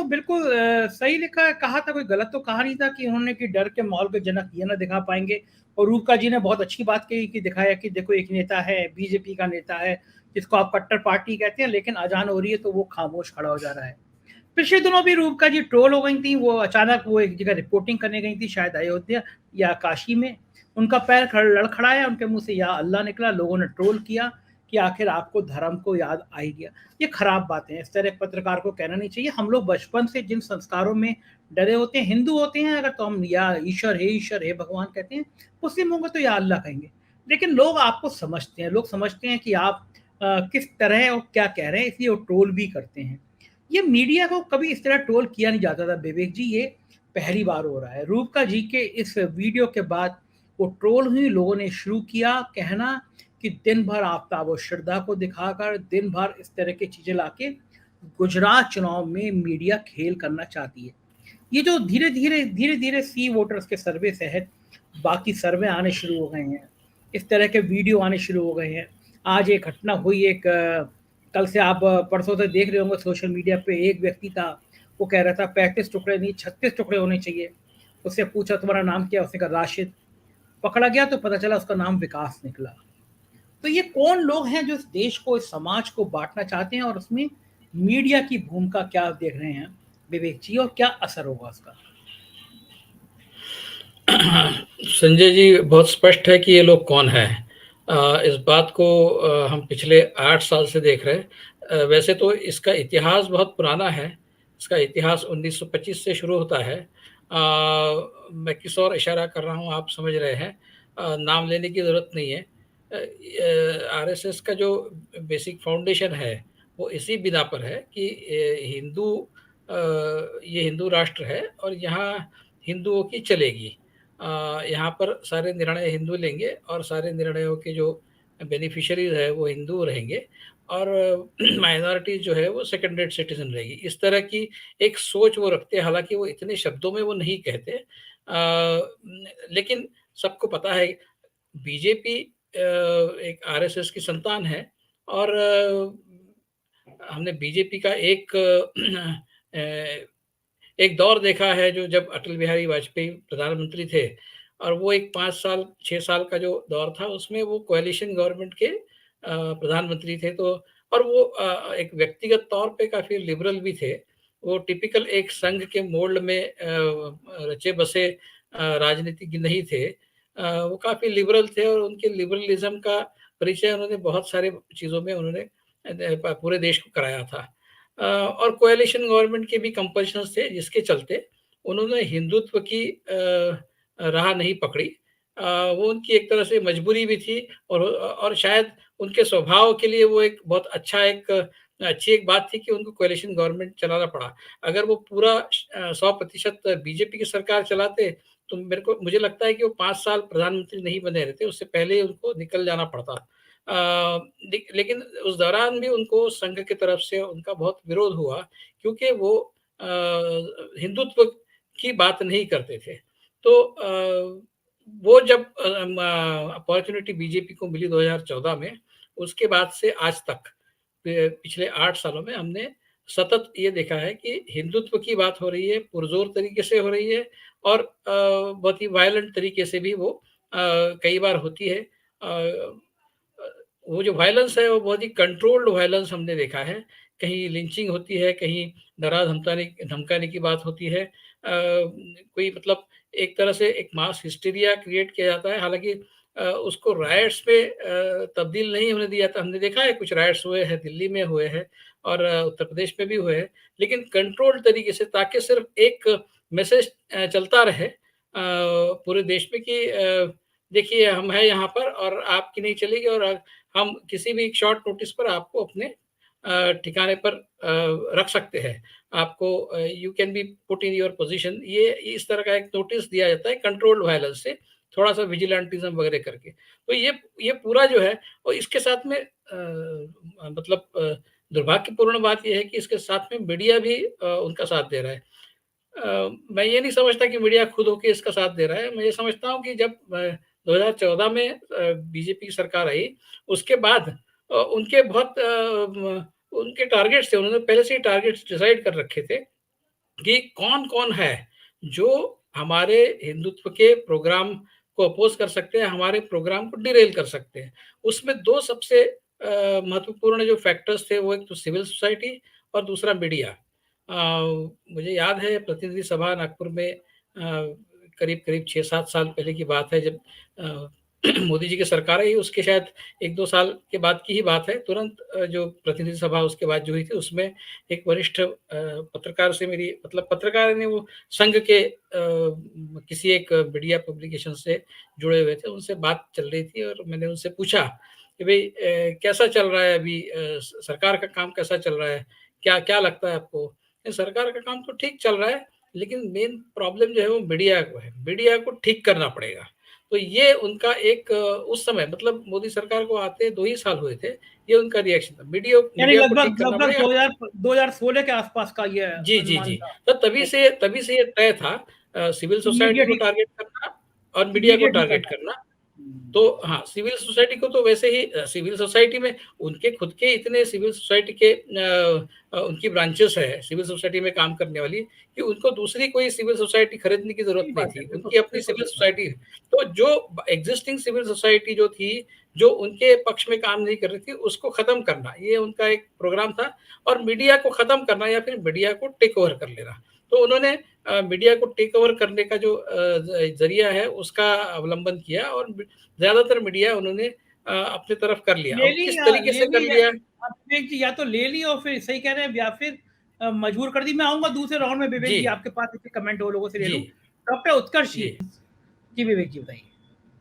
बिल्कुल सही लिखा कहा था, कोई गलत तो कहा नहीं था कि उन्होंने कि डर के माहौल के जनक ये ना दिखा पाएँगे। और रूपका जी ने बहुत अच्छी बात कही कि दिखाया कि देखो एक नेता है, बीजेपी का नेता है, जिसको आप कट्टर पार्टी कहते हैं, लेकिन अजान हो रही है तो वो खामोश खड़ा हो जा रहा है। पिछले दिनों भी रूपका जी ट्रोल हो गई थी, वो अचानक वो एक जगह रिपोर्टिंग करने गई थी, शायद अयोध्या या काशी में। उनका पैर लड़खड़ाया, उनके मुँह से या अल्लाह निकला, लोगों ने ट्रोल किया कि आखिर आपको धर्म को याद आ ही गया। ये खराब बातें हैं, इस तरह पत्रकार को कहना नहीं चाहिए। हम लोग बचपन से जिन संस्कारों में डरे होते हैं, हिंदू होते हैं अगर, तो हम या ईश्वर, हे भगवान कहते हैं, मुस्लिम होंगे तो या अल्लाह कहेंगे। लेकिन लोग आपको समझते हैं, लोग समझते हैं कि आप किस तरह और क्या कह रहे हैं, इसलिए वो ट्रोल भी करते हैं। ये मीडिया को कभी इस तरह ट्रोल किया नहीं जाता था विवेक जी, ये पहली बार हो रहा है। रूपका जी के इस वीडियो के बाद वो ट्रोल हुई, लोगों ने शुरू किया कहना कि दिन भर आफ्ताब और श्रद्धा को दिखाकर, दिन भर इस तरह की चीजें लाके गुजरात चुनाव में मीडिया खेल करना चाहती है। ये जो धीरे धीरे सी वोटर्स के सर्वे से है, बाकी सर्वे आने शुरू हो गए हैं, इस तरह के वीडियो आने शुरू हो गए हैं। आज एक घटना हुई, एक कल से आप परसों से देख रहे होंगे सोशल मीडिया पे, एक व्यक्ति था, वो कह रहा था 35 टुकड़े नहीं 36 टुकड़े होने चाहिए। उससे पूछा तुम्हारा नाम क्या, उसने कहा राशिद। पकड़ा गया तो पता चला उसका नाम विकास निकला। तो ये कौन लोग हैं जो इस देश को, इस समाज को बांटना चाहते हैं, और उसमें मीडिया की भूमिका क्या देख रहे हैं विवेक जी, और क्या असर होगा उसका? संजय जी, बहुत स्पष्ट है कि ये लोग कौन हैं। इस बात को हम पिछले 8 साल से देख रहे हैं। वैसे तो इसका इतिहास बहुत पुराना है। इसका इतिहास 1925 से शुरू होता है। मैं किस ओर इशारा कर रहा हूँ आप समझ रहे हैं। नाम लेने की ज़रूरत नहीं है। आरएसएस का जो बेसिक फाउंडेशन है, वो इसी बिना पर है कि ये हिंदू राष्ट्र है और यहाँ हिंदुओं की चलेगी। यहाँ पर सारे निर्णय हिंदू लेंगे और सारे निर्णयों के जो बेनिफिशियरीज है वो हिंदू रहेंगे और माइनॉरिटी जो है वो सेकंड रेट सिटीजन रहेगी। इस तरह की एक सोच वो रखते हैं, हालांकि वो इतने शब्दों में वो नहीं कहते। लेकिन सबको पता है बीजेपी एक आरएसएस की संतान है और हमने बीजेपी का एक दौर देखा है जो जब अटल बिहारी वाजपेयी प्रधानमंत्री थे और वो एक 5 साल 6 साल का जो दौर था उसमें वो कोएलिशन गवर्नमेंट के प्रधानमंत्री थे। तो और वो एक व्यक्तिगत तौर पे काफ़ी लिबरल भी थे। वो टिपिकल एक संघ के मोल्ड में रचे बसे राजनीतिज्ञ नहीं थे। वो काफ़ी लिबरल थे और उनके लिबरलिज़्म का परिचय उन्होंने बहुत सारे चीज़ों में उन्होंने पूरे देश को कराया था। और कोएलिशन गवर्नमेंट के भी कंपल्शंस थे जिसके चलते उन्होंने हिंदुत्व की राह नहीं पकड़ी। वो उनकी एक तरह से मजबूरी भी थी और शायद उनके स्वभाव के लिए वो एक बहुत अच्छी एक बात थी कि उनको कोएलिशन गवर्नमेंट चलाना पड़ा। अगर वो पूरा 100% बीजेपी की सरकार चलाते तो मुझे लगता है कि वो 5 साल प्रधानमंत्री नहीं बने रहते, उससे पहले ही उनको निकल जाना पड़ता। लेकिन उस दौरान भी उनको संघ की तरफ से उनका बहुत विरोध हुआ क्योंकि वो हिंदुत्व की बात नहीं करते थे। तो वो जब अपॉर्चुनिटी बीजेपी को मिली 2014 में, उसके बाद से आज तक पिछले 8 सालों में हमने सतत ये देखा है कि हिंदुत्व की बात हो रही है, पुरज़ोर तरीके से हो रही है और बहुत ही वायलेंट तरीके से भी वो कई बार होती है। वो जो वायलेंस है वो बहुत ही कंट्रोल्ड वायलेंस हमने देखा है। कहीं लिंचिंग होती है, कहीं डरा धमकाने धमकाने की बात होती है। कोई मतलब एक तरह से एक मास हिस्टीरिया क्रिएट किया जाता है। हालाँकि उसको रायट्स पे तब्दील नहीं होने दिया जाता। हमने देखा है कुछ रायट्स हुए हैं, दिल्ली में हुए हैं और उत्तर प्रदेश में भी हुए हैं। लेकिन कंट्रोल्ड तरीके से ताकि सिर्फ़ एक मैसेज चलता रहे पूरे देश में कि देखिए हम हैं यहाँ पर और आपकी नहीं चलेगी और हम किसी भी शॉर्ट नोटिस पर आपको अपने ठिकाने पर रख सकते हैं। आपको you can be put in your position, ये इस तरह का एक नोटिस दिया जाता है कंट्रोल्ड वायलेंस से, थोड़ा-सा विजिलेंटिज़्म वगैरह करके। तो ये पूरा जो है और इसके साथ में मतलब दुर्भाग्यपूर्ण बात ये है कि इसके साथ में मीडिया भी उनका साथ दे रहा है। मैं ये नहीं समझता कि मीडिया खुद होके इसका साथ दे रहा है। मैं ये समझता हूँ कि जब 2014 में बीजेपी की सरकार आई, उसके बाद उनके टारगेट्स थे, उन्होंने पहले से ही टारगेट्स डिसाइड कर रखे थे कि कौन-कौन है जो हमारे हिंदुत्व के प्रोग्राम को अपोज़ कर सकते हैं, हमारे प्रोग्राम को डिरेल कर सकते हैं। उसमें 2 सबसे महत्वपूर्ण जो फैक्टर्स थे, वो एक तो सिविल सोसाइटी और दूसरा मीडिया। मुझे याद है प्रतिनिधि सभा नागपुर में करीब-करीब 6-7 साल पहले की बात है, जब मोदी जी की सरकार आई, उसके शायद 1-2 साल के बाद की ही बात है। तुरंत जो प्रतिनिधि सभा उसके बाद जो हुई थी, उसमें एक वरिष्ठ पत्रकार से मेरी, मतलब पत्रकार ने वो संघ के किसी एक मीडिया पब्लिकेशन से जुड़े हुए थे, उनसे बात चल रही थी और मैंने उनसे पूछा कि भई कैसा चल रहा है अभी, सरकार का काम कैसा चल रहा है? क्या लगता है आपको? सरकार का काम तो ठीक चल रहा है, लेकिन मेन प्रॉब्लम जो है वो मीडिया को है, मीडिया को ठीक करना पड़ेगा। तो ये उनका एक उस समय, मतलब मोदी सरकार को आते 2 ही साल हुए थे, ये उनका रिएक्शन था। मीडिया यानी मीडिया को ठीक लगभग करना लगभग पड़ेगा। 2016 के आसपास का ये जी, जी, अनुमान जी। था। तो तभी से ये तय था सिविल सोसाइटी को इमीडिएट टारगेट करना और मीडिया को इमीडिएट ही टारगेट करना। करना। तो हाँ, सिविल सोसाइटी को तो वैसे ही सिविल सोसाइटी में उनके खुद के इतने सिविल सोसाइटी के उनकी ब्रांचेस है सिविल सोसाइटी में काम करने वाली, कि उनको दूसरी कोई सिविल सोसाइटी खरीदने की ज़रूरत सही नहीं बात है, थी। बिल्कुल, उनकी अपनी बिल्कुल सिविल सही बात सोसाइटी है। तो जो एक्जिस्टिंग सिविल सोसाइटी जो थी, जो उनके पक्ष में काम नहीं कर रही थी, उसको खत्म करना, ये उनका एक प्रोग्राम था। और मीडिया को खत्म करना या फिर मीडिया को टेक ओवर कर लेना। तो उन्होंने मीडिया को टेक ओवर करने का जो ज़रिया है, उसका अवलंबन किया और ज़्यादातर मीडिया उन्होंने अपनी तरफ कर लिया। ले अब ली किस या तरीके ले से ली कर या लिया? विवेक जी, या तो ले ली और फिर सही कह रहे हैं, या फिर मजबूर कर दी। मैं आऊँगा दूसरे राउंड में विवेक जी, जी, आपके पास इसके कमेंट और लोगों से ले जी, लूँ। डॉक्टर उत्कर्ष जी। जी। जी, विवेक जी बताइए।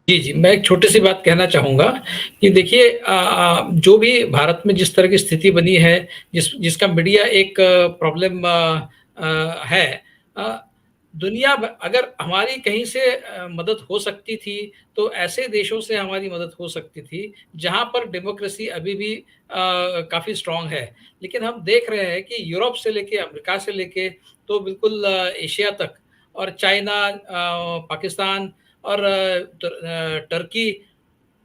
जी, जी। मैं एक छोटी-सी बात कहना चाहूँगा कि देखिए जो भी भारत में जिस तरह की स्थिति बनी है, जिसका मीडिया एक प्रॉब्लम है, अ, दुनिया भ अगर हमारी कहीं से मदद हो सकती थी, तो ऐसे देशों से हमारी मदद हो सकती थी, जहाँ पर डेमोक्रेसी अभी भी काफ़ी स्ट्रॉन्ग है। लेकिन हम देख रहे हैं कि यूरोप से लेके, अमेरिका से लेके, तो बिल्कुल एशिया तक और चाइना, पाकिस्तान और टर्की,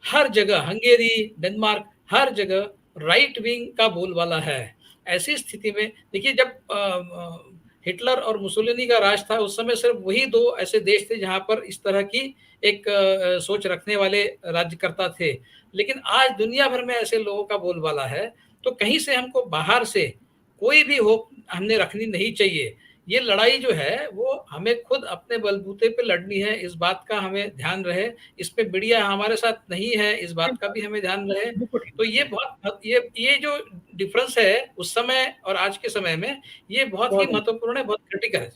हर जगह, हंगेरी, डेनमार्क, हर जगह राइट विंग का बोलबाला है। ऐसी स्थिति में देखिए, जब हिटलर और मुसोलिनी का राज था, उस समय सिर्फ वही 2 ऐसे देश थे जहाँ पर इस तरह की एक सोच रखने वाले राज्यकर्ता थे। लेकिन आज दुनिया भर में ऐसे लोगों का बोलबाला है, तो कहीं से हमको बाहर से कोई भी होप हमने रखनी नहीं चाहिए। ये लड़ाई जो है, वो हमें खुद अपने बलबूते पे लड़नी है, इस बात का हमें ध्यान रहे। इसमें मीडिया हमारे साथ नहीं है, इस ठीक बात का बात भी हमें ध्यान रहे। है, बिल्कुल ठीक तो बात ये है। बहुत ये जो डिफ़रेंस है उस समय और आज के समय में, ये बहुत ही बहुत महत्वपूर्ण है, बहुत क्रिटिकल है।